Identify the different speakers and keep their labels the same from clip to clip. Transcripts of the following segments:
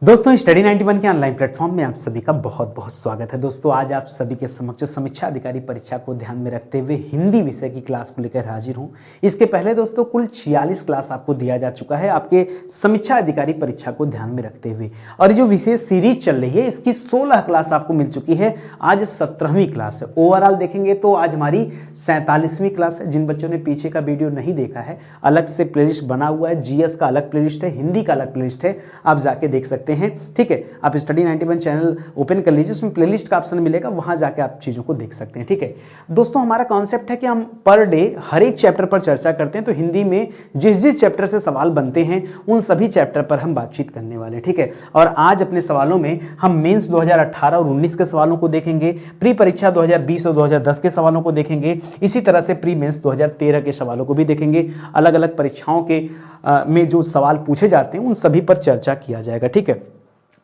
Speaker 1: दोस्तों स्टडी 91 के online platform में आप सभी का बहुत बहुत स्वागत है। दोस्तों आज आप सभी के समक्ष समीक्षा अधिकारी परीक्षा को ध्यान में रखते हुए हिंदी विषय की क्लास को लेकर हाजिर हूं। इसके पहले दोस्तों कुल 46 क्लास आपको दिया जा चुका है आपके समीक्षा अधिकारी परीक्षा को ध्यान में रखते हुए, और जो विशेष सीरीज चल रही है इसकी 16 क्लास आपको मिल चुकी है। आज 17वीं क्लास है। ओवरऑल देखेंगे तो आज हमारी 47वीं क्लास है। जिन बच्चों ने पीछे का वीडियो नहीं देखा है, अलग से प्लेलिस्ट बना हुआ है। जीएस का अलग प्लेलिस्ट है, हिंदी का अलग प्लेलिस्ट है, आप जाके देख सकते हैं। ठीक है, आप स्टडी 91 चैनल ओपन कर लीजिए, उसमें प्लेलिस्ट का ऑप्शन मिलेगा, वहां जाके आप चीजों को देख सकते हैं। ठीक है दोस्तों, हमारा कॉन्सेप्ट है कि हम पर डे हर एक चैप्टर पर चर्चा करते हैं। तो हिंदी में जिस जिस चैप्टर से सवाल बनते हैं उन सभी चैप्टर पर हम बातचीत करने वाले हैं। ठीक है, और आज अपने सवालों में हम मेंस 2018 और 19 के सवालों को देखेंगे, प्री परीक्षा 2020 और 2010 के सवालों को देखेंगे, इसी तरह से प्री मेंस 2013 के सवालों को भी देखेंगे। अलग अलग परीक्षाओं के में जो सवाल पूछे जाते हैं उन सभी पर चर्चा किया जाएगा। ठीक है,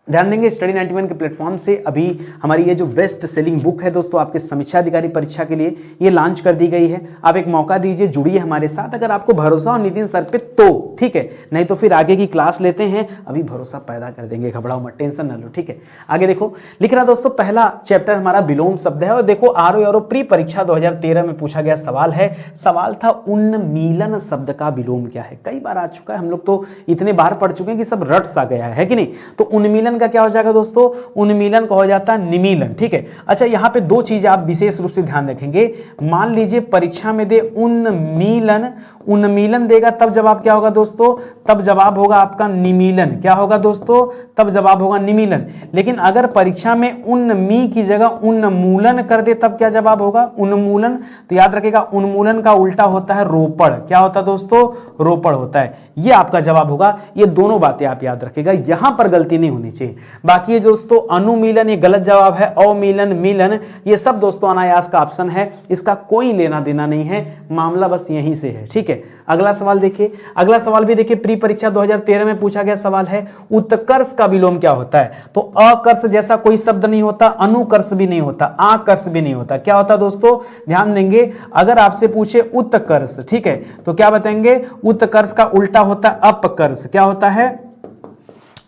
Speaker 1: ध्यान देंगे स्टडी 91 के प्लेटफॉर्म से अभी हमारी ये जो बेस्ट सेलिंग बुक है दोस्तों आपके समीक्षा अधिकारी परीक्षा के लिए, ये लॉन्च कर दी गई है। आप एक मौका दीजिए, जुड़िए हमारे साथ अगर आपको भरोसा हो नितिन सर पे तो, ठीक है, नहीं तो फिर आगे की क्लास लेते हैं, अभी भरोसा पैदा कर देंगे, घबराओ मत, टेंशन ना लो। ठीक है, आगे देखो लिख रहा दोस्तों, पहला चैप्टर हमारा विलोम शब्द है। और देखो आरओ प्री परीक्षा 2013 में पूछा गया सवाल है। सवाल था उन्मीलन शब्द का विलोम क्या है। कई बार आ चुका है, हम लोग तो इतने बार पढ़ चुके हैं कि सब रट सा गया है कि नहीं। तो उन्मीलन का क्या हो जाएगा दोस्तों, उन्मीलन का हो जाता है निमीलन। ठीक है, अच्छा यहां पे दो चीजें आप विशेष रूप से ध्यान रखेंगे। मान लीजिए परीक्षा में दे उन्मीलन, उन्मीलन देगा तब जवाब क्या होगा दोस्तों, तब जवाब होगा आपका निमीलन। क्या होगा दोस्तों, तब जवाब होगा निमीलन। लेकिन अगर परीक्षा में उन्मी की जगह उन्मूलन कर दे तब क्या जवाब होगा, उन्मूलन। तो याद रखिएगा उन्मूलन का उल्टा होता है रोपड़। क्या होता है दोस्तों, रोपड़ होता है। ये आपका जवाब होगा। ये दोनों बातें आप याद रखिएगा, यहां पर गलती नहीं होनी चाहिए। बाकी ये दोस्तों अनुमीलन ये गलत जवाब है, अवमीलन, मिलन ये सब दोस्तों अनायास का ऑप्शन है, इसका कोई लेना देना नहीं है, मामला बस यहीं से है। ठीक है, अगला सवाल देखिए। अगला सवाल भी देखिए, प्री परीक्षा 2013 में पूछा गया सवाल है, उत्कर्ष का विलोम क्या होता है। तो अकर्ष जैसा कोई शब्द नहीं होता, अनुकर्ष भी नहीं होता, आकर्ष भी नहीं होता। क्या होता दोस्तों, ध्यान देंगे। अगर आपसे पूछे उत्कर्ष, ठीक है, तो क्या बताएंगे, उत्कर्ष का उल्टा होता है अपकर्ष। क्या होता है,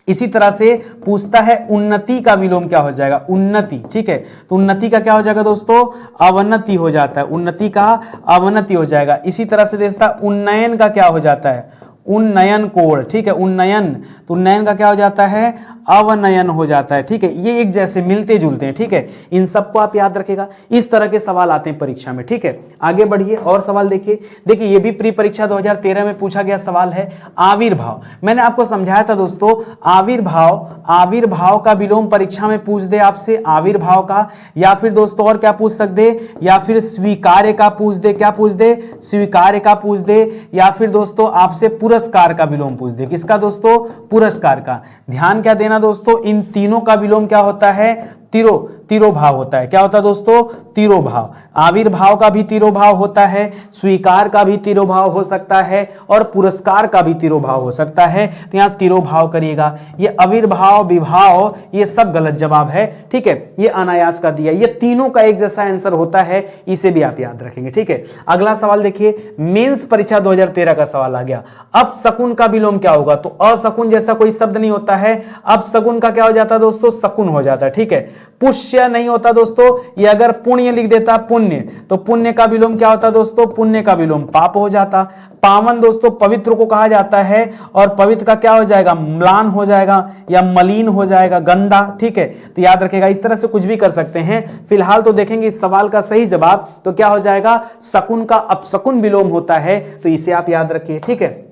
Speaker 1: इसी तरह से पूछता है उन्नति का विलोम क्या हो जाएगा, उन्नति। ठीक है, तो उन्नति का क्या हो जाएगा दोस्तों, अवनति हो जाता है, उन्नति का अवनति हो जाएगा। इसी तरह से देखता उन्नयन का क्या हो जाता है, उन्नयन कोण। ठीक है, उन्नयन, तो उन्नयन का क्या हो जाता है, अवनयन हो जाता है। ठीक है, ये एक जैसे मिलते जुलते हैं। ठीक है, इन सबको आप याद रखेगा। इस तरह के सवाल आते हैं परीक्षा में। ठीक है, आगे बढ़िए और सवाल देखिए। देखिए ये भी प्री परीक्षा 2013 में पूछा गया सवाल है, आविर्भाव। मैंने आपको समझाया था दोस्तों, आविर्भाव, आविर्भाव का विलोम परीक्षा में पूछ दे आपसे, आविर्भाव का, या फिर दोस्तों और क्या पूछ सकते, या फिर स्वीकार्य का पूछ दे। क्या पूछ दे, स्वीकार्य का पूछ दे, या फिर दोस्तों आपसे पुरस्कार का विलोम पूछ दे। किसका दोस्तों, पुरस्कार का। ध्यान क्या देना दोस्तों, इन तीनों का विलोम क्या होता है, तिरोभाव होता है। क्या होता है दोस्तों, तिरोभाव। आविर्भाव का भी तिरोभाव होता है, स्वीकार का भी तिरोभाव हो सकता है, और पुरस्कार का भी तिरोभाव हो सकता है। तो यहां तिरोभाव करिएगा। ये अविर्भाव, विभाव ये सब गलत जवाब है। ठीक है, ये अनायास का दिया, ये तीनों का एक जैसा आंसर होता है, इसे भी आप याद रखेंगे। ठीक है, अगला सवाल देखिए, मेंस परीक्षा 2013 का सवाल आ गया। अपशकुन का विलोम क्या होगा। तो अशकुन जैसा कोई शब्द नहीं होता है, अपशकुन का क्या हो जाता है दोस्तों, शकुन हो जाता है। ठीक है, पुष्य नहीं होता दोस्तों, ये अगर पुण्य लिख देता पुण्य, तो पुण्य का विलोम क्या होता दोस्तों, पुण्य का विलोम पाप हो जाता। पावन दोस्तों पवित्र को कहा जाता है, और पवित्र का क्या हो जाएगा, म्लान हो जाएगा या मलिन हो जाएगा, गंदा। ठीक है, तो याद रखेगा, इस तरह से कुछ भी कर सकते हैं। फिलहाल तो देखेंगे इस सवाल का सही जवाब तो क्या हो जाएगा, शकुन का अपशकुन विलोम होता है, तो इसे आप याद रखिए। ठीक है,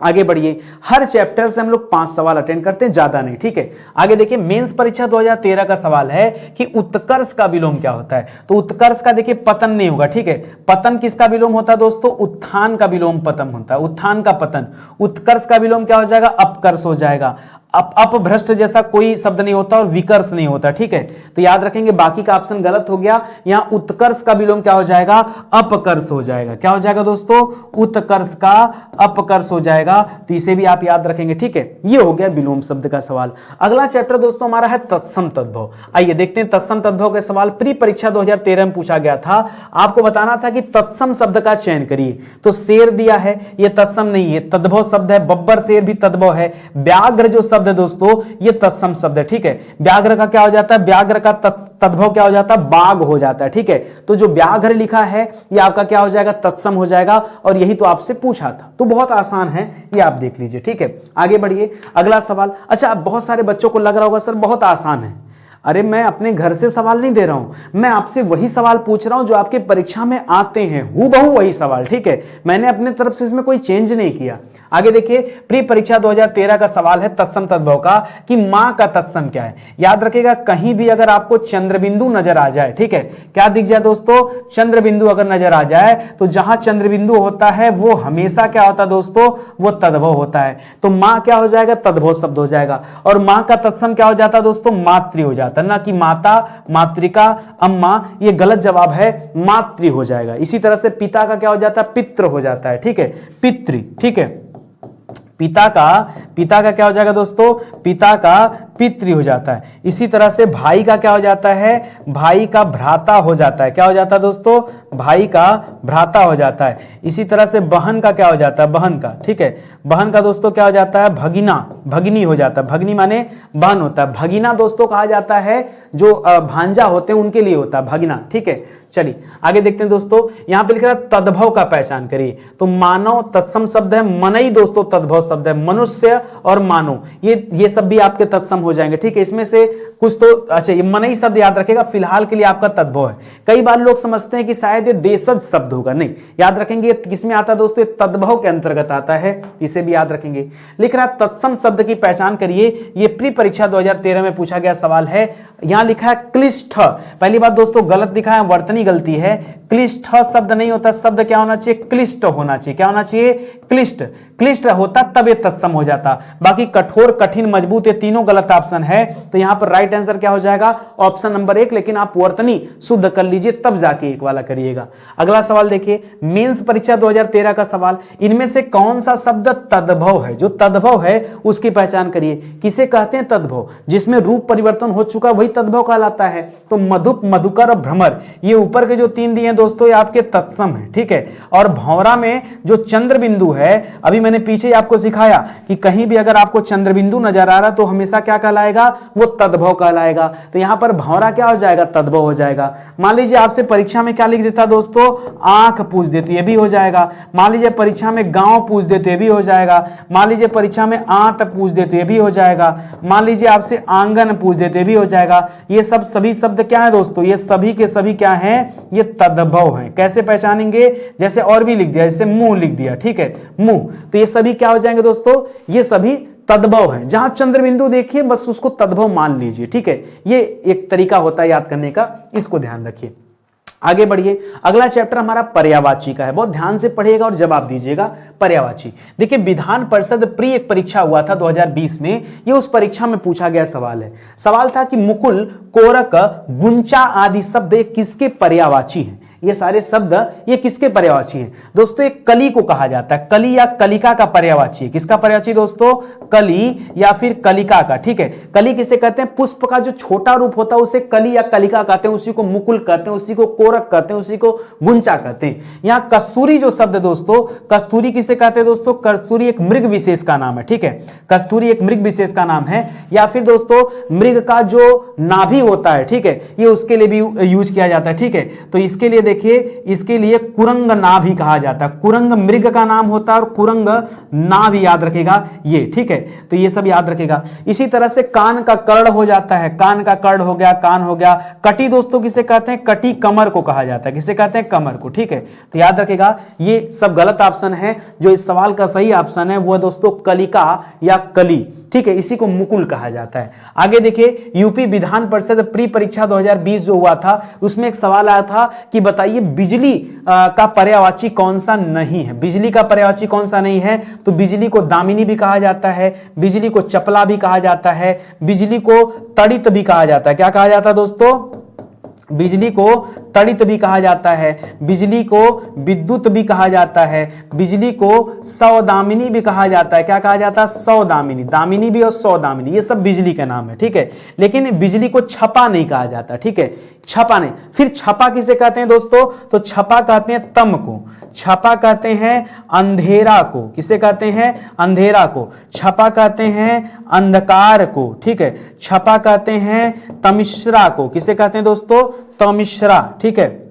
Speaker 1: आगे बढ़िए। हर चैप्टर से हम लोग 5 सवाल अटेंड करते हैं, ज्यादा नहीं। ठीक है, आगे देखिए, मेंस परीक्षा 2013 का सवाल है कि उत्कर्ष का विलोम क्या होता है। तो उत्कर्ष का देखिए पतन नहीं होगा। ठीक है, पतन किसका विलोम होता है दोस्तों, उत्थान का विलोम पतन होता है, उत्थान का पतन। उत्कर्ष का विलोम क्या हो जाएगा, अपकर्ष हो जाएगा। अपभ्रष्ट जैसा कोई शब्द नहीं होता और विकर्ष नहीं होता। ठीक है, तो याद रखेंगे, बाकी का ऑप्शन गलत हो गया। यहां उत्कर्ष का विलोम क्या हो जाएगा, अपकर्ष हो जाएगा। क्या हो जाएगा दोस्तों, उत्कर्ष का अपकर्ष हो जाएगा, तो इसे भी आप याद रखेंगे। ठीक है, ये हो गया विलोम शब्द का सवाल। अगला चैप्टर दोस्तों हमारा है तत्सम तद्भव। आइए देखते हैं तत्सम तद्भव के सवाल। प्री परीक्षा 2013 में पूछा गया था, आपको बताना था कि तत्सम शब्द का चयन करिए। तो शेर दिया है, ये तत्सम नहीं है, तद्भव शब्द है। बब्बर शेर भी तद्भव है। व्याघ्र जो शब्द शब्द है दोस्तों ये तत्सम शब्द है, ठीक है। व्याघ्र का क्या हो जाता है, व्याघ्र का तद्भव क्या हो जाता है, बाघ हो जाता है, ठीक है। तो जो व्याघ्र लिखा है ये आपका क्या हो जाएगा, तत्सम हो जाएगा, और यही तो आपसे पूछा था। तो बहुत आसान है, ये आप देख लीजिए, ठीक है। आगे बढ़िए, अगला सवाल। अच्छा, बहुत सारे बच्चों को लग रहा होगा सर बहुत आसान है। अरे मैं अपने घर से सवाल नहीं दे रहा हूं, मैं आपसे वही सवाल पूछ रहा हूं जो आपके परीक्षा में आते हैं, हूबहू वही सवाल, ठीक है। मैंने अपने तरफ से इसमें कोई चेंज नहीं किया। आगे देखिए, प्री परीक्षा 2013 का सवाल है तत्सम तद्भव का कि मां का तत्सम क्या है। याद रखिएगा, कहीं भी अगर आपको चंद्रबिंदु नजर आ जाए, ठीक है, क्या दिख जाए दोस्तों, चंद्रबिंदु अगर नजर आ जाए तो जहां चंद्रबिंदु होता है वो हमेशा क्या होता है दोस्तों, वो तद्भव होता है। तो मां क्या हो जाएगा, तद्भव शब्द हो जाएगा। और मां का तत्सम क्या हो जाता है दोस्तों, मातृ हो जाता है, ना कि माता, मातृका, अम्मा, ये गलत जवाब है, मातृ हो जाएगा। इसी तरह से पिता का क्या हो जाता है, पितृ हो जाता है, ठीक है, पितृ, ठीक है। पिता का क्या हो जाएगा दोस्तों, पिता का पितृ हो जाता है। इसी तरह से भाई का क्या हो जाता है, भाई का भ्राता हो जाता है। क्या हो जाता है दोस्तों, भाई का भ्राता हो जाता है। इसी तरह से बहन का क्या हो जाता है, बहन का, ठीक है, बहन का दोस्तों क्या हो जाता है, भगिना, भगिनी हो जाता है। भगिनी माने बहन होता है। भगिना दोस्तों कहा जाता है जो भांजा होते हैं उनके लिए होता है भगिना, ठीक है। चलिए आगे देखते हैं दोस्तों, यहां पे लिखा है तद्भव का पहचान करिए। तो मानव तत्सम शब्द है, मनई दोस्तों तद्भव शब्द है, मनुष्य और मानव ये सब भी आपके तत्सम हो जाएंगे, ठीक है। इसमें से कुछ तो अच्छा, ये मनई शब्द याद रखेगा, फिलहाल के लिए आपका तद्भव है। कई बार लोग समझते हैं कि शायद ये देशज शब्द होगा, नहीं, याद रखेंगे ये किसमें आता है दोस्तों, ये तद्भव के अंतर्गत आता है, इसे भी याद रखेंगे। लिख रहा है तत्सम शब्द की पहचान करिए, ये प्री परीक्षा 2013 में पूछा गया सवाल है। यहां लिखा है क्लिष्ट, पहली बात दोस्तों गलत लिखा है, वर्तनी गलती है, क्लिष्ट शब्द नहीं होता, शब्द क्या होना चाहिए, क्लिष्ट होना चाहिए। क्या होना चाहिए, क्लिष्ट, क्लिष्ट होता तब ये तत्सम हो जाता। बाकी कठोर, कठिन, मजबूत ये तीनों गलत ऑप्शन है। तो यहां पर राइट आंसर क्या हो जाएगा, ऑप्शन नंबर 1। लेकिन आप वर्तनी शुद्ध कर लीजिए तब जाके एक वाला करिएगा। अगला सवाल देखिए, मेंस परीक्षा 2013 का सवाल, इनमें से कौन सा शब्द तद्भव है, जो तद्भव है उसकी पहचान करिए। किसे कहते हैं तद्भव, जिसमें रूप परिवर्तन हो चुका वही तद्भव कहलाता है। तो मधुप, मधुकर और भ्रमर, ये ऊपर के जो 3 दिए दोस्तों ये आपके तत्सम है, ठीक है। और भौरा में जो चंद्र बिंदु है, अभी मैंने पीछे आपको सिखाया कि कहीं भी अगर आपको चंद्र बिंदु नजर आ रहा तो हमेशा क्या कहलाएगा, वो तद्भव कहलाएगा। तो यहां पर भौरा क्या हो जाएगा, तद्भव हो जाएगा। मान लीजिए आपसे परीक्षा में क्या लिख देता दोस्तों, आंख पूछ देते, ये भी हो जाएगा। मान लीजिए परीक्षा में गांव पूछ देते, ये भी हो जाएगा। मान लीजिए परीक्षा में आंत पूछ देते, ये भी हो जाएगा। मान लीजिए आपसे आंगन पूछ देते, ये भी हो जाएगा। ये सब सभी शब्द क्या है दोस्तों, ये सभी के सभी क्या हैं, ये तद्भव हैं। कैसे पहचानेंगे, जैसे और भी लिख दिया, जैसे मुंह लिख दिया, ठीक है, मुंह, तो ये सभी क्या हो जाएंगे दोस्तों, ये सभी तद्भव है। जहां चंद्रबिंदु देखिए बस उसको तद्भव मान लीजिए, ठीक है। ये एक तरीका होता है याद करने का, इसको ध्यान रखिए। आगे बढ़िए, अगला चैप्टर हमारा पर्यायवाची का है, बहुत ध्यान से पढ़िएगा और जवाब दीजिएगा। पर्यायवाची देखिए, विधान परिषद प्री एक परीक्षा हुआ था 2020 में, ये उस परीक्षा में पूछा गया सवाल है। सवाल था कि मुकुल, कोरक, गुंचा आदि शब्द किसके पर्यायवाची हैं। ये सारे शब्द ये किसके पर्यायवाची हैं दोस्तों, एक कली को कहा जाता है, कली या कलिका का पर्यायवाची है। किसका पर्यायवाची दोस्तों, कली या फिर कलिका का, ठीक है। कली किसे कहते हैं, पुष्प का जो छोटा रूप होता है उसे कली या कलिका कहते हैं, उसी को मुकुल कहते हैं, उसी को कोरक कहते हैं, उसी को गुंचा कहते हैं। यहां कस्तूरी जो शब्द दोस्तों, कस्तूरी किसे कहते हैं दोस्तों, कस्तूरी एक मृग विशेष का नाम है, ठीक है। कस्तूरी एक मृग विशेष का नाम है, या फिर दोस्तों मृग का जो नाभि होता है, ठीक है, ये उसके लिए भी यूज किया जाता है, ठीक है। तो इसके लिए देखिए, इसके लिए कुरंग नाभि कहा जाता है। कुरंग मृग का नाम होता है और कुरंग नाभि याद रखेगा ये, ठीक है। तो ये सब याद रखेगा। इसी तरह से कान का कर्ण हो जाता है, कान का कर्ण हो गया, कान हो गया। कटी दोस्तों किसे कहते हैं, कटी कमर को कहा जाता है, किसे कहते हैं, कमर को, ठीक है। तो याद रखेगा ये सब गलत ऑप्शन है। जो इस सवाल का सही ऑप्शन है वो है दोस्तों कलिका या कली, ठीक है, इसी को मुकुल कहा जाता है। आगे देखिए, यूपी विधान परिषद प्री परीक्षा 2020 जो हुआ था उसमें एक सवाल आया था कि बताइए बिजली का पर्यायवाची कौन सा नहीं है। बिजली का पर्यायवाची कौन सा नहीं है, तो बिजली को दामिनी भी कहा जाता है, बिजली को चपला भी कहा जाता है, बिजली को तड़ित भी कहा जाता है। क्या कहा जाता है दोस्तों, बिजली को तड़ित भी कहा जाता है, बिजली को विद्युत भी कहा जाता है, बिजली को सौदामिनी भी कहा जाता है। क्या कहा जाता है, सौदामिनी, दामिनी भी और सौदामिनी, ये सब बिजली के नाम है, ठीक है। लेकिन बिजली को छपा नहीं कहा जाता, ठीक है, छपा नहीं। फिर छपा किसे कहते हैं दोस्तों, तो छपा कहते हैं तम को, छपा कहते हैं अंधेरा को, किसे कहते हैं? अंधेरा को। छपा कहते हैं अंधकार को, ठीक है। छपा कहते हैं तमिश्रा को, किसे कहते हैं दोस्तों? तमिश्रा, ठीक है,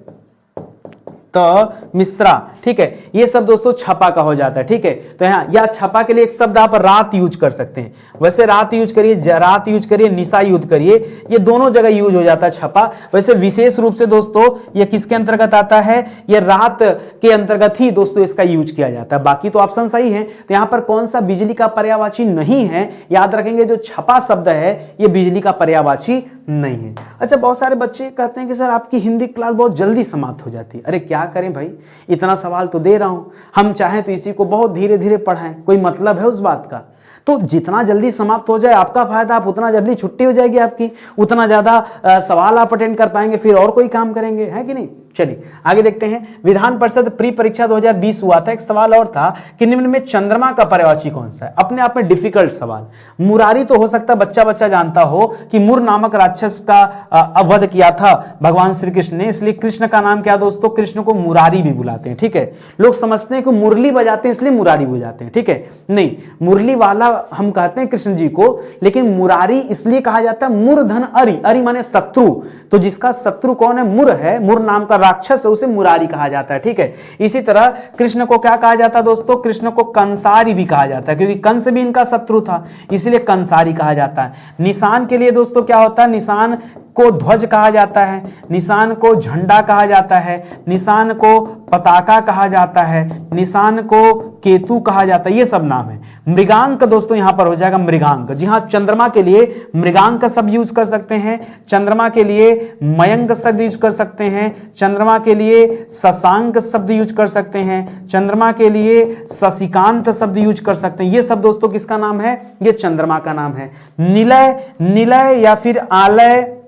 Speaker 1: मिश्रा, ठीक है। ये सब दोस्तों छपा का हो जाता है, ठीक है। तो यहाँ या छपा के लिए एक शब्द आप रात यूज कर सकते हैं, वैसे रात यूज करिए, रात यूज करिए, निशा यूज करिए, ये दोनों जगह यूज हो जाता है छपा। वैसे विशेष रूप से दोस्तों ये किसके अंतर्गत आता है? ये रात के अंतर्गत ही दोस्तों इसका यूज किया जाता है। बाकी तो ऑप्शन सही है। तो यहाँ पर कौन सा बिजली का पर्यायवाची नहीं है? याद रखेंगे जो छपा शब्द है ये बिजली का पर्यायवाची नहीं है। अच्छा, बहुत सारे बच्चे कहते हैं कि सर आपकी हिंदी क्लास बहुत जल्दी समाप्त हो जाती है। अरे क्या करें भाई, इतना सवाल तो दे रहा हूं, हम चाहें तो इसी को बहुत धीरे धीरे पढ़ाएं, कोई मतलब है उस बात का? तो जितना जल्दी समाप्त हो जाए आपका फायदा, आप उतना जल्दी छुट्टी हो जाएगी आपकी, उतना ज्यादा सवाल आप अटेंड कर पाएंगे, फिर और कोई काम करेंगे, है कि नहीं? चलिए आगे देखते हैं। विधान परिषद प्री परीक्षा 2020 हुआ था। एक सवाल और था कि निम्न में चंद्रमा का पर्यायवाची कौन सा है? अपने आप में डिफिकल्ट सवाल। मुरारी तो हो सकता है बच्चा बच्चा जानता हो कि मुर नामक राक्षस का वध किया था भगवान श्री कृष्ण ने, इसलिए कृष्ण का नाम क्या दोस्तों? कृष्ण को मुरारी भी बुलाते हैं, ठीक है। लोग समझते हैं कि मुरली बजाते हैं इसलिए मुरारी बुलाते हैं, ठीक है। नहीं, मुरली वाला हम कहते हैं कृष्ण जी को, लेकिन मुरारी इसलिए कहा जाता है मूर्धन अरि, अरि माने शत्रु, तो जिसका शत्रु कौन है? मुर है, मुर नाम का राक्षस है, उसे मुरारी कहा जाता है, ठीक है। इसी तरह कृष्ण को क्या कहा जाता है दोस्तों? कृष्ण को कंसारी भी कहा जाता है, क्योंकि कंस भी इनका शत्रु था, इसलिए कंसारी कहा जाता है। निशान के लिए दोस्तों क्या होता है? निशान को ध्वज कहा जाता है, निशान को झंडा कहा जाता है, निशान को पताका कहा जाता है, निशान को केतु कहा जाता है, ये सब नाम है। मृगांक दोस्तों यहां पर हो जाएगा मृगांक। जी हां, चंद्रमा के लिए मृगांक का शब्द यूज कर सकते हैं, चंद्रमा के लिए मयंक शब्द यूज कर सकते हैं, चंद्रमा के लिए शशांक शब्द यूज कर सकते हैं, चंद्रमा के लिए शशिकांत शब्द यूज कर सकते हैं। ये सब दोस्तों किसका नाम है? ये चंद्रमा का नाम है। निलय, निलय या फिर आलय,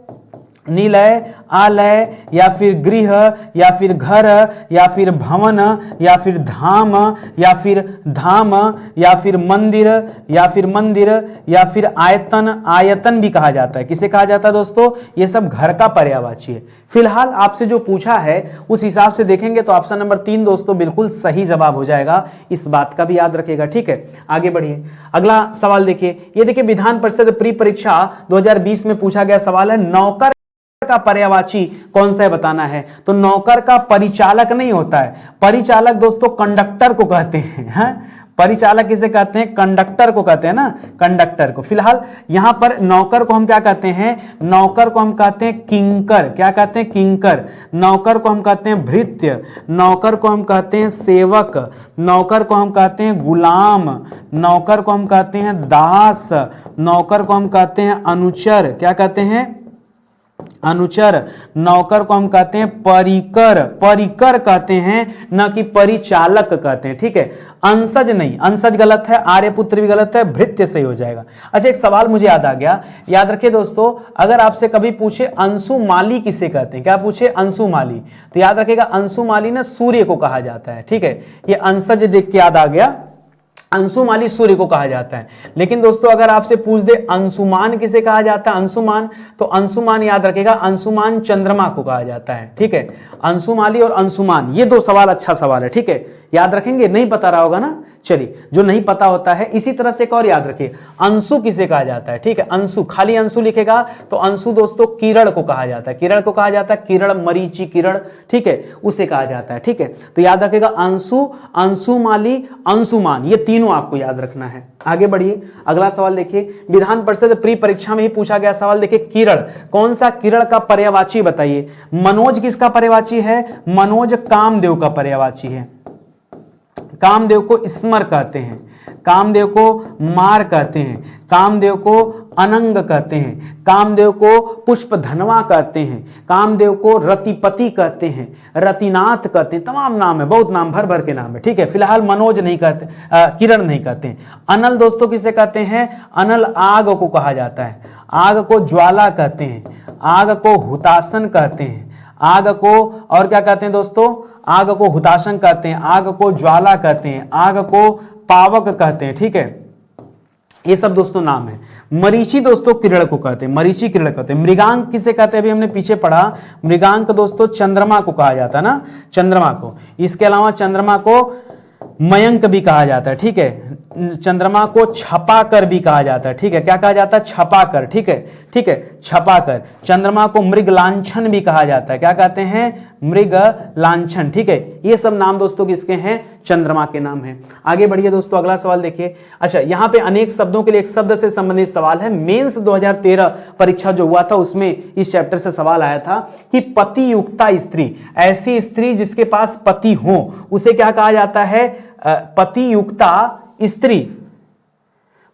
Speaker 1: निलय, आलय या फिर गृह या फिर घर या फिर भवन या फिर धाम या फिर धाम या फिर मंदिर या फिर मंदिर या फिर आयतन, आयतन भी कहा जाता है। किसे कहा जाता है दोस्तों? ये सब घर का पर्यायवाची है। फिलहाल आपसे जो पूछा है उस हिसाब से देखेंगे तो ऑप्शन नंबर 3 दोस्तों बिल्कुल सही जवाब हो जाएगा। इस बात का भी याद रखिएगा, ठीक है। आगे बढ़िए, अगला सवाल देखिए। ये देखिए विधान परिषद प्री परीक्षा 2020 में पूछा गया सवाल है, नौकर का पर्यायवाची कौन सा है बताना है। तो नौकर का परिचालक नहीं होता है, परिचालक दोस्तों कंडक्टर को कहते हैं। परिचालक किसे कहते हैं? कंडक्टर को कहते हैं ना, कंडक्टर को। फिलहाल यहां पर नौकर को हम क्या कहते हैं? नौकर को हम कहते हैं किंकर। क्या कहते हैं? किंकर। नौकर को हम कहते हैं भृत्य, नौकर को हम कहते हैं सेवक, नौकर को हम कहते हैं गुलाम, नौकर को हम कहते हैं दास, नौकर को हम कहते हैं अनुचर। क्या कहते हैं? अनुचर। नौकर को हम कहते हैं परिकर, परिकर कहते हैं, न कि परिचालक कहते हैं, ठीक है। अंशज नहीं, अंशज गलत है, आर्यपुत्र भी गलत है, भृत्य सही हो जाएगा। अच्छा, एक सवाल मुझे याद आ गया, याद रखिए दोस्तों, अगर आपसे कभी पूछे अंशुमाली किसे कहते हैं, क्या पूछे? अंशुमाली, तो याद रखिएगा अंशुमाली ना सूर्य को कहा जाता है, ठीक है। ये अंशज देख के याद आ गया, अंशुमाली सूर्य को कहा जाता है। लेकिन दोस्तों अगर आपसे पूछ दे अंशुमान किसे कहा जाता है, अंशुमान, तो अंशुमान याद रखेगा, अंशुमान चंद्रमा को कहा जाता है, ठीक है। अंशुमाली और अंशुमान, ये दो सवाल अच्छा सवाल है, ठीक है, याद रखेंगे। नहीं पता रहा होगा ना, चलिए जो नहीं पता होता है। इसी तरह से एक और याद रखिए, अंशु किसे कहा जाता है, ठीक है। अंशु, खाली अंशु लिखेगा तो अंशु दोस्तों किरण को कहा जाता है, किरण को कहा जाता है, किरण, मरीचि किरण, ठीक है, उसे कहा जाता है, ठीक है। तो याद रखेगा अंशु, अंशुमाली, अंशुमान, ये तीनों आपको याद रखना है। आगे बढ़िए, अगला सवाल देखिए, विधान परिषद प्री परीक्षा में ही पूछा गया सवाल देखिए, किरण, कौन सा किरण का पर्यायवाची बताइए। मनोज किसका पर्यायवाची है? मनोज कामदेव का पर्यायवाची है। कामदेव को स्मर कहते हैं, कामदेव को मार कहते हैं, कामदेव को अनंग कहते हैं, कामदेव को पुष्पधनवा कहते हैं, कामदेव को रतिपति कहते हैं, रतिनाथ कहते हैं, तमाम नाम है, बहुत नाम, भर भर के नाम है, ठीक है। फिलहाल मनोज नहीं कहते, किरण नहीं कहते हैं। अनल दोस्तों किसे कहते हैं? अनल आग को कहा जाता है, आग को ज्वाला कहते हैं, आग को हुतासन कहते हैं, आग को और क्या कहते हैं दोस्तों? आग को हुतासन कहते हैं, आग को ज्वाला कहते हैं, आग को पावक कहते हैं, ठीक है। ये सब दोस्तों नाम है। मरीचि दोस्तों किरण को कहते हैं, मरीचि किरण कहते हैं। मृगांक किसे कहते हैं, अभी हमने पीछे पढ़ा, मृगांक दोस्तों चंद्रमा को कहा जाता है ना, चंद्रमा को। इसके अलावा चंद्रमा को मयंक भी कहा जाता है, ठीक है। चंद्रमा को छपाकर भी कहा जाता है, ठीक है। क्या कहा जाता है, छपाकर, ठीक है, ठीक है, छपाकर। चंद्रमा को मृग लांछन भी कहा जाता है, क्या कहते हैं, मृग लांछन, ठीक है। ये सब नाम दोस्तों किसके हैं, चंद्रमा के नाम हैं। आगे बढ़िए दोस्तों, अगला सवाल देखिए। अच्छा, यहां पे अनेक शब्दों के लिए एक शब्द से संबंधित सवाल है। मेंस 2013 परीक्षा जो हुआ था उसमें इस चैप्टर से सवाल आया था कि पति युक्ता स्त्री, ऐसी स्त्री जिसके पास पति हो उसे क्या कहा जाता है, पति युक्ता स्त्री।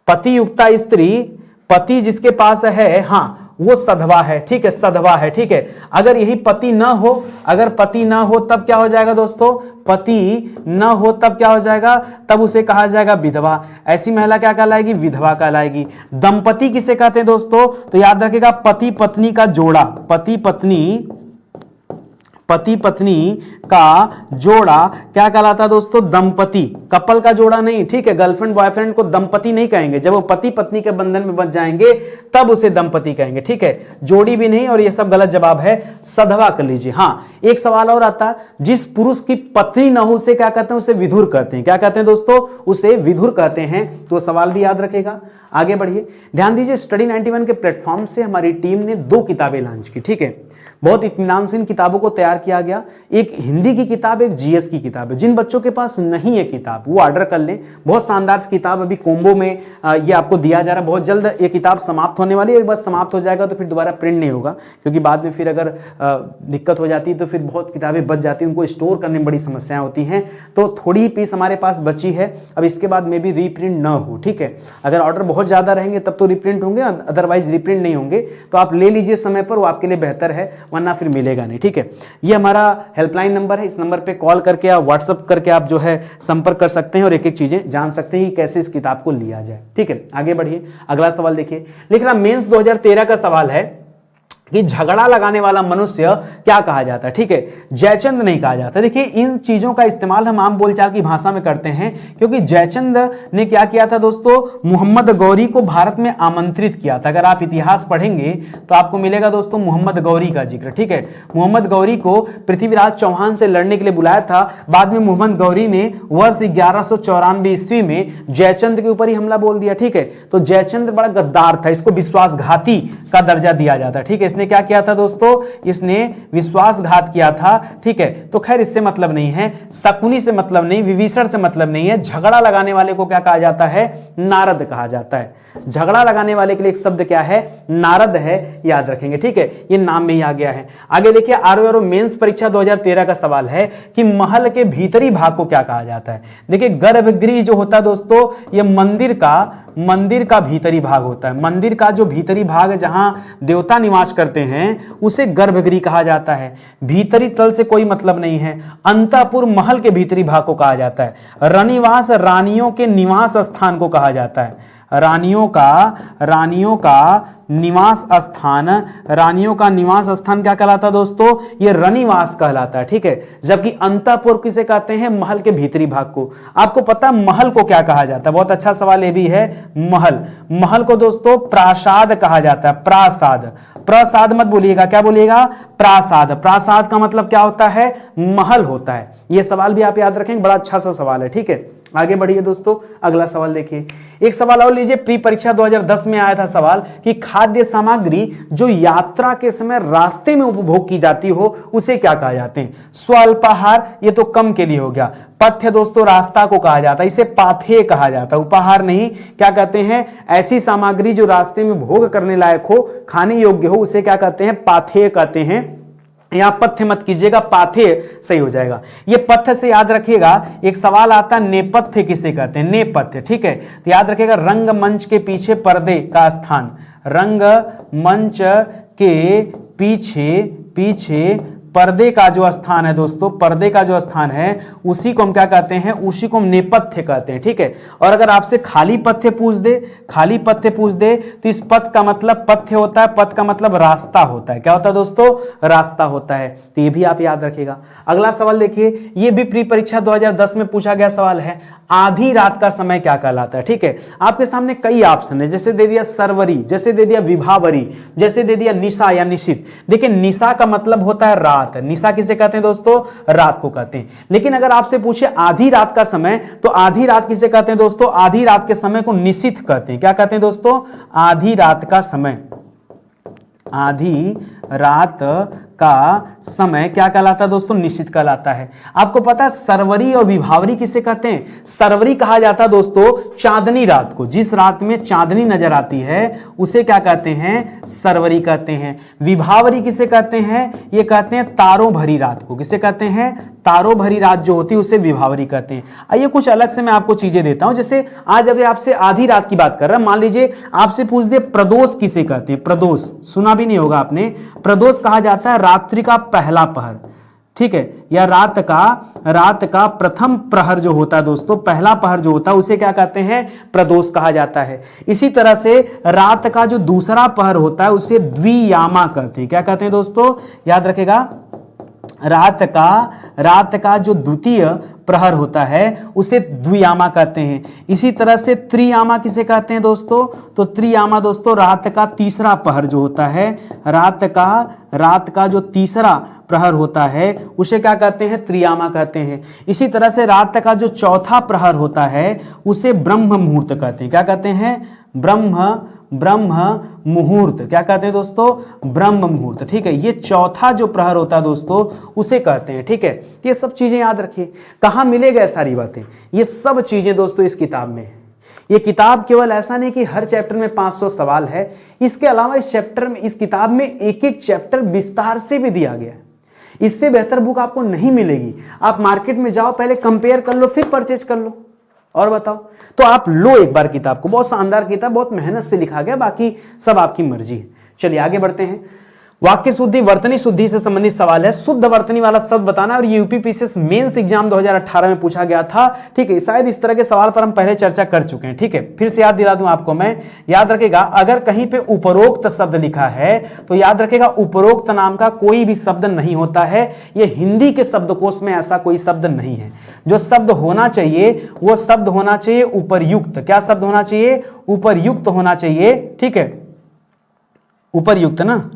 Speaker 1: पति युक्ता स्त्री, पति जिसके पास है, हाँ, वो सधवा है, ठीक है, सधवा है, ठीक है। अगर यही पति ना हो, अगर पति ना हो तब क्या हो जाएगा दोस्तों, पति न हो तब क्या हो जाएगा, तब उसे कहा जाएगा विधवा। ऐसी महिला क्या कहलाएगी, विधवा कहलाएगी। दंपति किसे कहते हैं दोस्तों, तो याद रखिएगा पति पत्नी का जोड़ा, पति पत्नी का जोड़ा क्या कहलाता है दोस्तों, दंपति। कपल का जोड़ा नहीं, ठीक है। गर्लफ्रेंड बॉयफ्रेंड को दंपति नहीं कहेंगे, जब वो पति पत्नी के बंधन में बंध जाएंगे तब उसे दंपति कहेंगे, ठीक है। जोड़ी भी नहीं, और ये सब गलत जवाब है, सधवा कर लीजिए। हाँ, एक सवाल और आता, जिस पुरुष की पत्नी न हो उसे क्या कहते हैं, उसे विधुर कहते हैं। क्या कहते हैं दोस्तों, उसे विधुर कहते हैं। तो सवाल भी याद रखेगा। आगे बढ़िए, ध्यान दीजिए, स्टडी 91 के प्लेटफॉर्म से हमारी टीम ने 2 किताबें लॉन्च की, ठीक है। बहुत इत्मीनान से इन किताबों को तैयार किया गया। एक हिंदी की किताब, एक जीएस की किताब है। जिन बच्चों के पास नहीं है किताब वो ऑर्डर कर लें। बहुत शानदार किताब अभी कोम्बो में ये आपको दिया जा रहा है। बहुत जल्द ये किताब समाप्त होने वाली है। एक बार समाप्त हो जाएगा तो फिर दोबारा प्रिंट नहीं होगा, क्योंकि बाद में फिर अगर दिक्कत हो जाती है तो फिर बहुत किताबें बच जाती हैं, उनको स्टोर करने में बड़ी समस्याएं होती हैं। तो थोड़ी पीस हमारे पास बची है, अब इसके बाद में भी रीप्रिंट ना हो, ठीक है। अगर ऑर्डर बहुत ज्यादा रहेंगे तब तो रीप्रिंट होंगे, अदरवाइज रीप्रिंट नहीं होंगे। तो आप ले लीजिए समय पर, वो आपके लिए बेहतर है, वरना फिर मिलेगा नहीं, ठीक है। ये हमारा हेल्पलाइन नंबर है, इस नंबर पे कॉल करके या व्हाट्सअप करके आप जो है संपर्क कर सकते हैं और एक एक चीजें जान सकते हैं कि कैसे इस किताब को लिया जाए, ठीक है। आगे बढ़िए, अगला सवाल देखिए। लिख रहा मेंस 2013 का सवाल है कि झगड़ा लगाने वाला मनुष्य क्या कहा जाता है, ठीक है। जयचंद नहीं कहा जाता। देखिए, इन चीजों का इस्तेमाल हम आम बोलचाल की भाषा में करते हैं, क्योंकि जयचंद ने क्या किया था दोस्तों, मोहम्मद गौरी को भारत में आमंत्रित किया था। अगर आप इतिहास पढ़ेंगे तो आपको मिलेगा दोस्तों मोहम्मद गौरी का जिक्र, ठीक है। मोहम्मद गौरी को पृथ्वीराज चौहान से लड़ने के लिए बुलाया था। बाद में मोहम्मद गौरी ने वर्ष 1194 ईस्वी में जयचंद के ऊपर ही हमला बोल दिया, ठीक है। तो जयचंद बड़ा गद्दार था, इसको विश्वासघाती का दर्जा दिया जाता है, ठीक है। इसने क्या किया था दोस्तों, इसने विश्वासघात किया था, ठीक है। तो खैर इससे मतलब नहीं है, शकुनी से मतलब नहीं, विभीषण से मतलब नहीं है। झगड़ा लगाने वाले को क्या कहा जाता है, नारद कहा जाता है। झगड़ा लगाने वाले के लिए एक शब्द क्या है, नारद है, याद रखेंगे, ठीक है। ये नाम में ही आ गया है। आगे देखिए, आरओ मेंस परीक्षा 2013 का सवाल है कि महल के भीतरी भाग को क्या कहा जाता है। देखिए, गर्भगृह जो होता है दोस्तों, ये मंदिर का भीतरी भाग होता है। मंदिर का जो भीतरी भाग है जहां देवता निवास करते हैं उसे गर्भगृह कहा जाता है। भीतरी तल से कोई मतलब नहीं है। अंतःपुर महल के भीतरी भाग को कहा जाता है। रनिवास रानियों के निवास स्थान को कहा जाता है। रानियों का निवास स्थान क्या कहलाता है दोस्तों, ये रनिवास कहलाता है, ठीक है। जबकि अंतःपुर किसे कहते हैं, महल के भीतरी भाग को। आपको पता है महल को क्या कहा जाता है, बहुत अच्छा सवाल ये भी है। महल को दोस्तों प्रासाद कहा जाता है। प्रसाद मत बोलिएगा, क्या बोलिएगा, प्रासाद का मतलब क्या होता है, महल होता है। यह सवाल भी आप याद रखेंगे, बड़ा अच्छा सा सवाल है, ठीक है। आगे बढ़िए दोस्तों, अगला सवाल देखिए। एक सवाल और लीजिए, प्री परीक्षा 2010 में आया था सवाल कि खाद्य सामग्री जो यात्रा के समय रास्ते में उपभोग की जाती हो उसे क्या कहा जाते हैं। स्वल्पाहार, ये तो कम के लिए हो गया। पथ्य दोस्तों रास्ता को कहा जाता है, इसे पाथेय कहा जाता है, उपहार नहीं। क्या कहते हैं, ऐसी सामग्री जो रास्ते में भोग करने लायक हो, खाने योग्य हो, उसे क्या कहते हैं, पाथेय कहते हैं। यहां पथ्य मत कीजिएगा, पाथेय सही हो जाएगा। ये पथ्य से याद रखिएगा, एक सवाल आता है नेपथ्य किसे कहते हैं, नेपथ्य, ठीक है। तो याद रखिएगा रंगमंच के पीछे पर्दे का स्थान, रंगमंच के पीछे पर्दे का जो स्थान है दोस्तों, पर्दे का जो स्थान है उसी को हम क्या कहते हैं, उसी को हम नेपथ्य कहते हैं। ठीक है, और अगर आपसे खाली पथ्य पूछ दे, खाली पथ्य पूछ दे तो इस पथ का मतलब पथ्य होता है, पथ का मतलब रास्ता होता है। क्या होता है दोस्तों, रास्ता होता है। तो ये भी आप याद रखिएगा। अगला सवाल देखिए, ये भी प्री परीक्षा 2010 में पूछा गया सवाल है, आधी रात का समय क्या कहलाता है। ठीक है, आपके सामने कई ऑप्शन है, जैसे दे दिया सरवरी, जैसे दे दिया विभावरी, जैसे दे दिया निशा या निशित। देखिए निशा का मतलब होता है रात, निशा किसे कहते हैं दोस्तों, रात को कहते हैं। लेकिन अगर आपसे पूछे आधी रात का समय, तो आधी रात किसे कहते हैं दोस्तों, आधी रात के समय को निशित कहते हैं। क्या कहते हैं दोस्तों, आधी रात का समय, आधी रात का समय क्या कहलाता है दोस्तों, निश्चित कहलाता है। आपको पता है सरवरी और विभावरी किसे कहते हैं, सरवरी कहा जाता है दोस्तों चांदनी रात को, जिस रात में चांदनी नजर आती है उसे क्या कहते हैं, सरवरी कहते हैं। विभावरी किसे कहते हैं, ये कहते हैं तारों भरी रात को, किसे कहते हैं, तारों भरी रात जो होती है उसे विभावरी कहते हैं। आइए कुछ अलग से मैं आपको चीजें देता हूं, जैसे आज अगर आपसे आधी रात की बात कर रहा है, मान लीजिए आपसे पूछ दे प्रदोष किसे कहते हैं, प्रदोष सुना भी नहीं होगा आपने, प्रदोष कहा जाता है रात्रि का पहला पहर। ठीक है, या रात का प्रथम प्रहर जो होता है दोस्तों, पहला पहर जो होता है उसे क्या कहते हैं, प्रदोष कहा जाता है। इसी तरह से रात का जो दूसरा पहर होता है उसे द्वियामा कहते हैं। क्या कहते हैं दोस्तों, याद रखेगा, रात का जो द्वितीय प्रहर होता है उसे द्वियामा कहते हैं। इसी तरह से त्रियामा किसे कहते हैं दोस्तों, तो त्रियामा दोस्तों रात का तीसरा पहर जो होता है, रात का जो तीसरा प्रहर होता है उसे क्या कहते हैं, त्रियामा कहते हैं। इसी तरह से रात का जो चौथा प्रहर होता है उसे ब्रह्म मुहूर्त कहते हैं। क्या कहते हैं, ब्रह्म मुहूर्त। क्या कहते हैं दोस्तों, ब्रह्म मुहूर्त। ठीक है, ये चौथा जो प्रहर होता है दोस्तों उसे कहते हैं। ठीक है, ये सब चीजें याद रखिए। कहां मिलेगा सारी बातें, ये सब चीजें दोस्तों इस किताब में है। ये किताब केवल ऐसा नहीं कि हर चैप्टर में 500 सवाल है, इसके अलावा इस चैप्टर में, इस किताब में एक एक चैप्टर विस्तार से भी दिया गया है। इससे बेहतर बुक आपको नहीं मिलेगी। आप मार्केट में जाओ, पहले कंपेयर कर लो, फिर परचेज कर लो। और बताओ, तो आप लो एक बार किताब को, बहुत शानदार किताब, बहुत मेहनत से लिखा गया, बाकी सब आपकी मर्जी है। चलिए आगे बढ़ते हैं। वाक्य शुद्धि, वर्तनी शुद्धि से संबंधित सवाल है। शुद्ध वर्तनी वाला शब्द बताना, और ये यूपीपीसीएस मेंस एग्जाम 2018 में पूछा गया था। ठीक है, शायद इस तरह के सवाल पर हम पहले चर्चा कर चुके हैं। ठीक है, फिर से याद दिला दूं आपको मैं, याद रखेगा अगर कहीं पे उपरोक्त शब्द लिखा है तो याद रखेगा उपरोक्त नाम का कोई भी शब्द नहीं होता है। ये हिंदी के शब्दकोश में ऐसा कोई शब्द नहीं है। जो शब्द होना चाहिए वो शब्द होना चाहिए उपर्युक्त। क्या शब्द होना चाहिए, उपर्युक्त होना चाहिए। ठीक है, उपर्युक्त ना,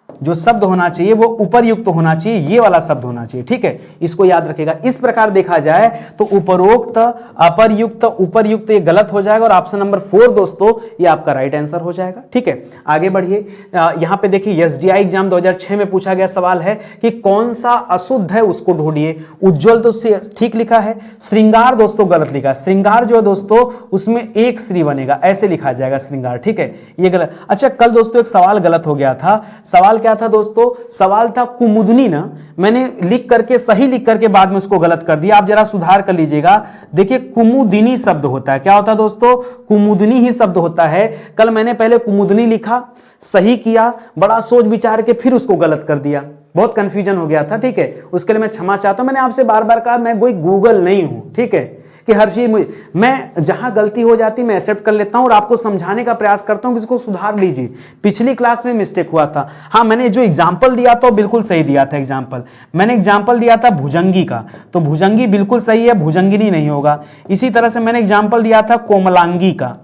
Speaker 1: जो शब्द होना चाहिए वो उपर्युक्त होना चाहिए, ये वाला शब्द होना चाहिए। ठीक है, इसको याद रखेगा। इस प्रकार देखा जाए तो उपरोक्त, अपर्युक्त, उपर्युक्त ये गलत हो जाएगा, और ऑप्शन नंबर 4 दोस्तों ये आपका राइट आंसर हो जाएगा। ठीक है, आगे बढ़िए। यहां पे देखिए एसडीआई एग्जाम 2006 में पूछा गया सवाल है कि कौन सा अशुद्ध है उसको ढूंढिए। उज्जवल तो ठीक लिखा है, श्रृंगार दोस्तों गलत लिखा है। श्रृंगार जो है दोस्तों उसमें एक श्री बनेगा, ऐसे लिखा जाएगा श्रृंगार। ठीक है, ये गलत। अच्छा, कल दोस्तों एक सवाल गलत हो गया था। सवाल क्या था दोस्तों, सवाल था कुमुदनी ना, मैंने लिख करके सही लिख करके बाद में उसको गलत कर दिया। आप जरा सुधार कर लीजिएगा। देखिए कुमुदिनी शब्द होता है। क्या होता है दोस्तों, कुमुदनी ही शब्द होता है। कल मैंने पहले कुमुदनी लिखा, सही किया, बड़ा सोच विचार के फिर उसको गलत कर दिया, बहुत कंफ्यूजन हो गया था। ठीक है, उसके लिए मैं क्षमा चाहता हूं। मैंने आपसे बार बार कहा मैं कोई गूगल नहीं हूं। ठीक है, कि हर चीज मैं जहां गलती हो जाती मैं एक्सेप्ट कर लेता हूं और आपको समझाने का प्रयास करता हूं कि इसको सुधार लीजिए। पिछली क्लास में मिस्टेक हुआ था। हाँ, मैंने जो एग्जाम्पल दिया था बिल्कुल सही दिया था। एग्जाम्पल मैंने एग्जाम्पल दिया था भुजंगी का, तो भुजंगी बिल्कुल सही है, भुजंगिनी नहीं होगा। इसी तरह से मैंने एग्जाम्पल दिया था कोमलांगी का,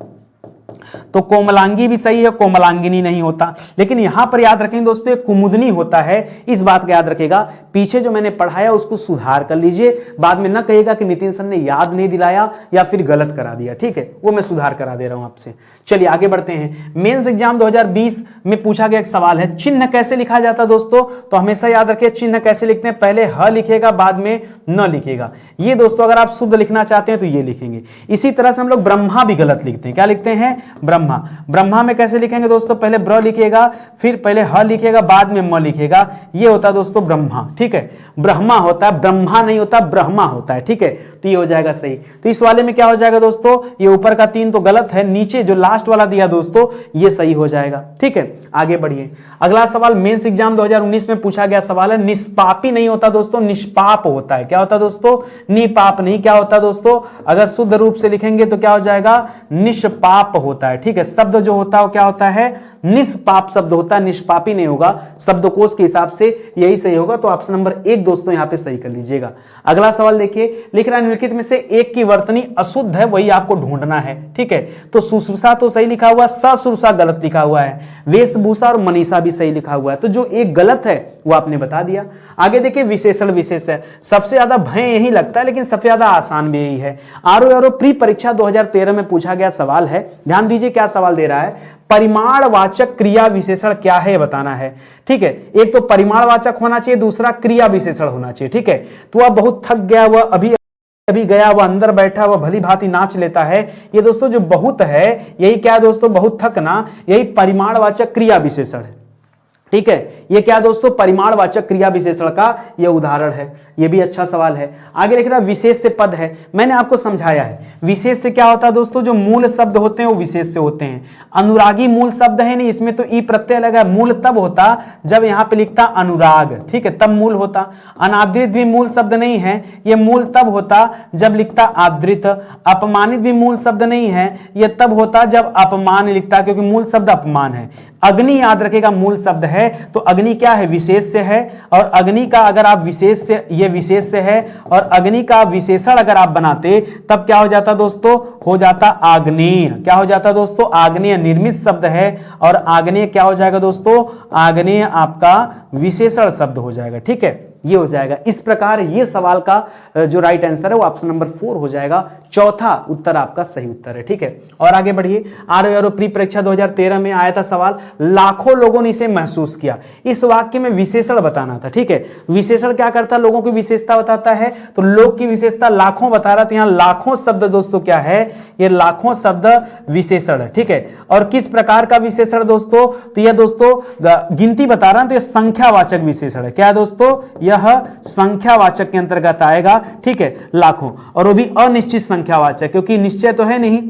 Speaker 1: तो कोमलांगी भी सही है, कोमलांगिनी नहीं होता। लेकिन यहां पर याद रखेंगे दोस्तों कुमुदनी होता है, इस बात का याद रखेगा। पीछे जो मैंने पढ़ाया उसको सुधार कर लीजिए, बाद में न कहिएगा कि नितिन सर ने याद नहीं दिलाया या फिर गलत करा दिया। ठीक है, वो मैं सुधार करा दे रहा हूं आपसे। चलिए आगे बढ़ते हैं। मेंस एग्जाम 2020 में पूछा गया एक सवाल है, चिन्ह कैसे लिखा जाता है दोस्तों, तो हमेशा याद रखिए चिन्ह कैसे लिखते हैं, पहले ह लिखेगा बाद में न लिखेगा। ये दोस्तों अगर आप शुद्ध लिखना चाहते हैं तो ये लिखेंगे। इसी तरह से हम लोग ब्रह्मा भी गलत लिखते हैं। क्या लिखते हैं, ब्रह्मा। ब्रह्मा में कैसे लिखेंगे दोस्तों, पहले ब्र लिखेगा, फिर पहले ह लिखेगा बाद में म लिखेगा, ये होता है दोस्तों ब्रह्मा। ठीक ठीक है, ब्रह्मा होता है, ब्रह्मा नहीं होता, ब्रह्मा होता है, ठीक है, तो ये हो जाएगा सही। तो इस वाले में क्या हो जाएगा दोस्तों, ये ऊपर का 3 तो गलत है, नीचे जो लास्ट वाला दिया दोस्तों ये सही हो जाएगा, ठीक है। आगे बढ़िए, अगला सवाल मेंस एग्जाम 2019 में पूछा गया सवाल है, निष्पापी नहीं होता दोस्तों, निष्पाप होता है। क्या होता है दोस्तों, निपाप नहीं, क्या होता है दोस्तों, अगर शुद्ध रूप से लिखेंगे तो क्या हो जाएगा, निष्पाप होता है, ठीक है। शब्द जो होता है वो क्या होता है, निष्पाप शब्द होता है, निष्पापी नहीं होगा, शब्दकोश के हिसाब से यही सही होगा। तो ऑप्शन नंबर 1 दोस्तों यहां पे सही कर लीजिएगा। अगला सवाल देखिए, लिख रहा है निम्नलिखित में से एक की वर्तनी अशुद्ध है, वही आपको ढूंढना है, ठीक है। तो शुश्रूषा तो सही लिखा हुआ, सशुश्रूषा गलत लिखा हुआ है, वेशभूषा और मनीषा भी सही लिखा हुआ है, तो जो एक गलत है वो आपने बता दिया। आगे देखिए, विशेषण विशेष है, सबसे ज्यादा भय यही लगता है लेकिन सबसे ज्यादा आसान भी यही है। आरओ प्री परीक्षा 2013 में पूछा गया सवाल है, ध्यान दीजिए क्या सवाल दे रहा है, परिमाणवाचक क्रिया विशेषण क्या है बताना है, ठीक है। एक तो परिमाणवाचक होना चाहिए, दूसरा क्रिया विशेषण होना चाहिए, ठीक है। तो वह बहुत थक गया, वह अभी गया, वह अंदर बैठा, वह भली भांति नाच लेता है, ये दोस्तों जो बहुत है यही क्या है दोस्तों, बहुत थकना, यही परिमाणवाचक क्रिया विशेषण है, ठीक है। ये क्या दोस्तों, परिमाणवाचक क्रिया विशेषण का ये उदाहरण है, ये भी अच्छा सवाल है। आगे लिख रहा है विशेष से पद है, मैंने आपको समझाया है विशेष से क्या होता है दोस्तों, जो मूल शब्द होते हैं वो विशेष से होते हैं। अनुरागी मूल शब्द है नहीं, इसमें तो ई प्रत्यय लगा, मूल तब होता जब यहां पे लिखता अनुराग, ठीक है, तब मूल होता। अनादृत भी मूल शब्द नहीं है, ये मूल तब होता जब लिखता आदृत। अपमानित भी मूल शब्द नहीं है, ये तब होता जब अपमान लिखता, क्योंकि मूल शब्द अपमान है। अग्नि याद रखेगा मूल शब्द है, तो अग्नि क्या है, विशेष से है, और अग्नि का अगर आप विशेष से, ये विशेष से है, और अग्नि का विशेषण अगर आप बनाते तब क्या हो जाता दोस्तों, हो जाता आग्नेय। क्या हो जाता दोस्तों, आग्नेय निर्मित शब्द है, और आग्नेय क्या हो जाएगा दोस्तों, आग्नेय आपका विशेषण शब्द हो जाएगा, ठीक है, ये हो जाएगा। इस प्रकार ये सवाल का जो राइट आंसर है वो ऑप्शन नंबर 4 हो जाएगा, चौथा उत्तर आपका सही उत्तर है, ठीक है। और आगे बढ़िए, आरओ प्री परीक्षा 2013 में आया था सवाल, लाखों लोगों ने इसे महसूस किया, इस वाक्य में विशेषण बताना था, ठीक है। विशेषण क्या करता है, लोगों की विशेषता बताता है, तो लोग की विशेषता लाखों बता रहा, तो यहां लाखों शब्द दोस्तों क्या है, ये लाखों शब्द विशेषण है, ठीक है। और किस प्रकार का विशेषण दोस्तों, तो यह दोस्तों गिनती बता रहा है, तो यह संख्यावाचक विशेषण है। क्या है दोस्तों, यह संख्यावाचक के अंतर्गत आएगा, ठीक है, लाखों, और वो भी अनिश्चित संख्यावाचक, क्योंकि निश्चय तो है नहीं,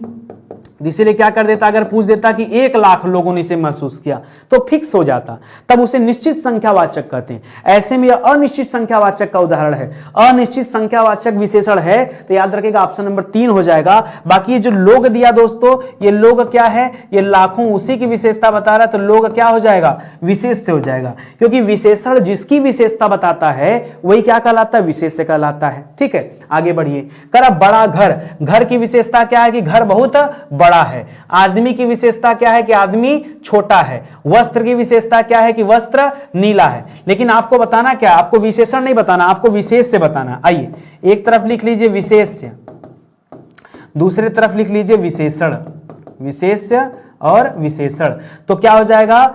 Speaker 1: इसीलिए क्या कर देता, अगर पूछ देता कि 1 लाख लोगों ने इसे महसूस किया तो फिक्स हो जाता, तब उसे निश्चित संख्यावाचक कहते हैं। ऐसे में यह अनिश्चित संख्यावाचक का उदाहरण है, अनिश्चित संख्यावाचक विशेषण है, तो याद रखिएगा ऑप्शन नंबर 3 हो जाएगा। बाकी ये जो लोग दिया दोस्तों, ये लोग क्या है, ये लाखों उसी की विशेषता बता रहा है, तो लोग क्या हो जाएगा, विशेष से हो जाएगा, क्योंकि विशेषण जिसकी विशेषता बताता है वही क्या कहलाता है, विशेष से कहलाता है, ठीक है। आगे बढ़िए, करा बड़ा घर, घर की विशेषता क्या है कि घर बहुत बड़ा है। आदमी की विशेषता क्या है कि आदमी छोटा है। वस्त्र की विशेषता क्या है कि वस्त्र नीला है। लेकिन आपको बताना क्या, आपको विशेषण नहीं बताना, आपको विशेष से बताना। आइए, एक तरफ लिख लीजिए विशेष्य, दूसरे तरफ लिख लीजिए विशेषण, विशेष्य और विशेषण, तो क्या हो जाएगा,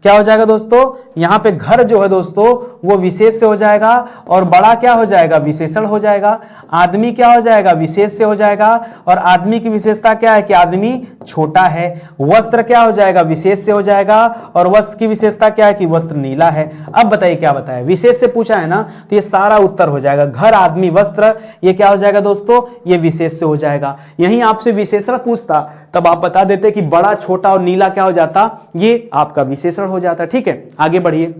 Speaker 1: क्या हो जाएगा दोस्तों, यहां पे घर जो है दोस्तों वो विशेष से हो जाएगा, और बड़ा क्या हो जाएगा, विशेषण हो जाएगा। आदमी क्या हो जाएगा, विशेष से हो जाएगा, और आदमी की विशेषता क्या है कि आदमी छोटा है। वस्त्र क्या हो जाएगा, विशेष से हो जाएगा, और वस्त्र की विशेषता क्या है कि वस्त्र नीला है। अब बताइए क्या बताया, विशेष से पूछा है ना, तो ये सारा उत्तर हो जाएगा। घर, आदमी, वस्त्र, ये क्या हो जाएगा दोस्तों, ये विशेष से हो जाएगा। यहीं आपसे विशेषण पूछता तब आप बता देते कि बड़ा, छोटा और नीला क्या हो जाता, ये आपका विशेषण हो जाता, ठीक है। आगे बढ़िए,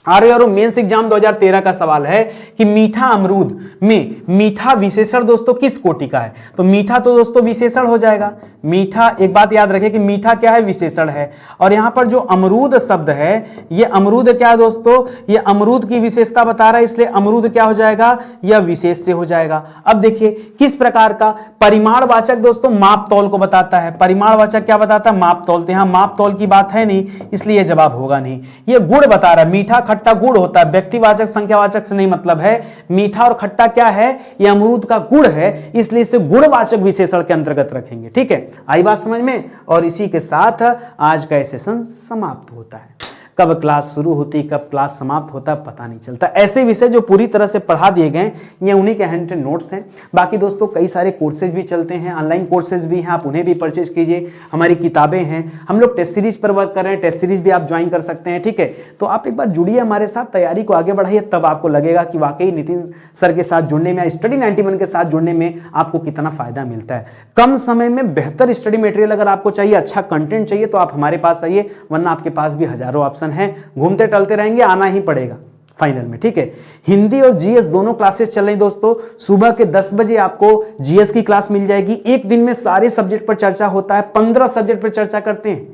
Speaker 1: आरओ मेंस एग्जाम 2013 का सवाल है कि मीठा अमरूद में मीठा विशेषण दोस्तों किस कोटि का है, तो मीठा तो दोस्तों विशेषण हो जाएगा। मीठा, एक बात याद रखें कि मीठा क्या है, विशेषण है, और यहां पर जो अमरूद शब्द है, ये अमरूद क्या है दोस्तों, ये अमरूद की विशेषता बता रहा है, इसलिए अमरूद क्या हो जाएगा, यह विशेष से हो जाएगा। अब देखिए किस प्रकार का परिमाणवाचक दोस्तों माप तौल को बताता है। परिमाणवाचक क्या बताता है, माप तौल, तो यहां माप तौल की बात है नहीं, इसलिए जवाब होगा नहीं। ये गुण बता रहा है, मीठा खट्टा गुड़ होता है, व्यक्तिवाचक संख्यावाचक से नहीं मतलब है। मीठा और खट्टा क्या है, ये अमरूद का गुड़ है, इसलिए इसे गुणवाचक विशेषण के अंतर्गत रखेंगे, ठीक है। आई बात समझ में, और इसी के साथ आज का सेशन समाप्त होता है। कब क्लास शुरू होती, कब क्लास समाप्त होता, पता नहीं चलता। ऐसे विषय जो पूरी तरह से पढ़ा दिए गए ये उन्हीं के हैंड नोट्स हैं। बाकी दोस्तों कई सारे कोर्सेज भी चलते हैं, ऑनलाइन कोर्सेज भी हैं, आप उन्हें भी परचेज कीजिए। हमारी किताबें हैं, हम लोग टेस्ट सीरीज पर वर्क कर रहे हैं, टेस्ट सीरीज भी आप ज्वाइन कर सकते हैं, ठीक है। तो आप एक बार जुड़िए हमारे साथ, तैयारी को आगे बढ़ाइए, तब आपको लगेगा कि वाकई नितिन सर के साथ जुड़ने में, स्टडी 91 के साथ जुड़ने में आपको कितना फायदा मिलता है। कम समय में बेहतर स्टडी मटेरियल अगर आपको चाहिए, अच्छा कंटेंट चाहिए, तो आप हमारे पास आइए, वरना आपके पास भी हजारों ऑप्शन है, घूमते टलते रहेंगे, आना ही पड़ेगा फाइनल में, ठीक है। हिंदी और जीएस दोनों क्लासेस चल रही दोस्तों। सुबह के 10 बजे आपको जीएस की क्लास मिल जाएगी। एक दिन में सारे सब्जेक्ट पर चर्चा होता है, 15 सब्जेक्ट पर चर्चा करते हैं।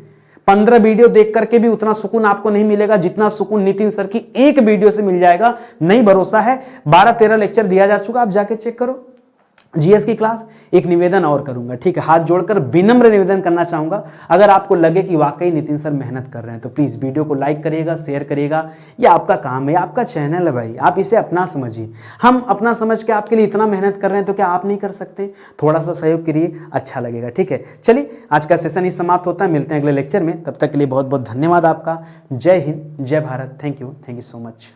Speaker 1: 15 वीडियो देख करके भी उतना सुकून आपको नहीं मिलेगा जितना सुकून नितिन सर की एक वीडियो से मिल जाएगा। नहीं भरोसा है, 12-13 लेक्चर दिया जा चुका, आप जाके चेक करो जीएस की क्लास। एक निवेदन और करूंगा, ठीक है, हाथ जोड़कर विनम्र निवेदन करना चाहूंगा, अगर आपको लगे कि वाकई नितिन सर मेहनत कर रहे हैं तो प्लीज वीडियो को लाइक करिएगा, शेयर करिएगा। ये आपका काम है, आपका चैनल है भाई, आप इसे अपना समझिए। हम अपना समझ के आपके लिए इतना मेहनत कर रहे हैं तो क्या आप नहीं कर सकते? थोड़ा सा सहयोग करिए, अच्छा लगेगा, ठीक है। चलिए आज का सेशन ही समाप्त होता है, मिलते हैं अगले लेक्चर में, तब तक के लिए बहुत बहुत धन्यवाद आपका। जय हिंद, जय Bharat, thank you so much.